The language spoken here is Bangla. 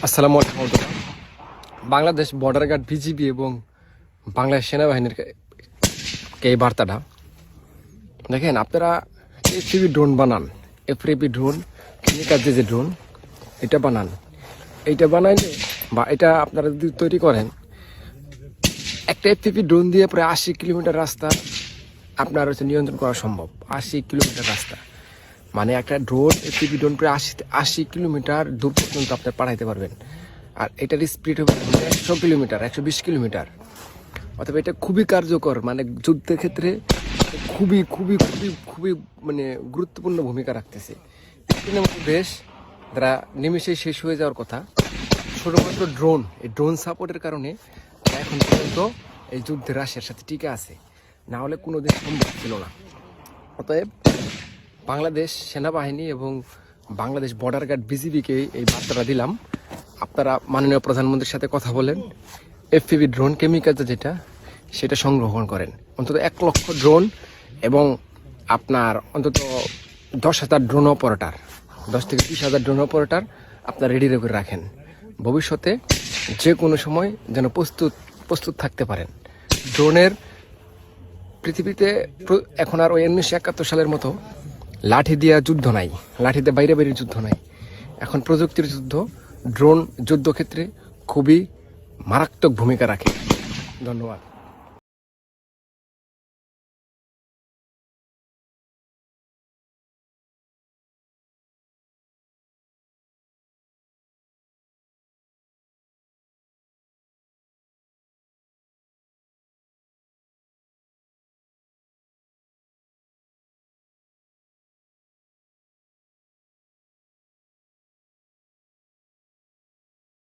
আসসালামু আলাইকুম। বাংলাদেশ বর্ডার গার্ড বিজিবি এবং বাংলাদেশ সেনাবাহিনীর এই বার্তাটা দেখেন, আপনারা এফপিভি ড্রোন বানান, এফপিভি ড্রোন কেমিক্যাল যে ড্রোন এটা বানান। এইটা বানাইলে বা এটা আপনারা যদি তৈরি করেন, একটা এফপিভি ড্রোন দিয়ে প্রায় 80 কিলোমিটার রাস্তা আপনার হচ্ছে নিয়ন্ত্রণ করা সম্ভব। 80 কিলোমিটার রাস্তা মানে একটা ড্রোন, এফপিভি ড্রোন প্রায় 80 কিলোমিটার দূর পর্যন্ত আপনি পাঠাইতে পারবেন। আর এটার স্পিড হবে 100 কিলোমিটার, 120 কিলোমিটার। অথবা এটা খুবই কার্যকর, মানে যুদ্ধের ক্ষেত্রে খুবই খুবই খুবই খুবই মানে গুরুত্বপূর্ণ ভূমিকা রাখতেছে। দেশ যারা নিমেষে শেষ হয়ে যাওয়ার কথা, শুধুমাত্র ড্রোন, এই ড্রোন সাপোর্টের কারণে এখন পর্যন্ত এই যুদ্ধে রাশিয়ার সাথে টিকে আছে, না হলে কোনো দেশ সম্ভব ছিল না। অতএব বাংলাদেশ সেনাবাহিনী এবং বাংলাদেশ বর্ডার গার্ড বিজিবিকে এই বার্তাটা দিলাম, আপনারা মাননীয় প্রধানমন্ত্রীর সাথে কথা বলেন, এফপিভি ড্রোন কেমিক্যাল যেটা সেটা সংগ্রহণ করেন, অন্তত 1 লক্ষ ড্রোন এবং আপনার অন্তত 10,000 ড্রোন অপারেটর, 10 থেকে 30,000 ড্রোন অপারেটর আপনার রেডি করে রাখেন। ভবিষ্যতে যে কোনো সময় যেন প্রস্তুত থাকতে পারেন। ড্রোনের পৃথিবীতে এখন আর ওই 1971 সালের মতো লাঠি দিয়া যুদ্ধ নাই, লাঠি দিয়ে বাইরে বাইরে যুদ্ধ নাই। এখন প্রযুক্তির যুদ্ধ। ড্রোন যুদ্ধক্ষেত্রে খুবই মারাত্মক ভূমিকা রাখে। ধন্যবাদ।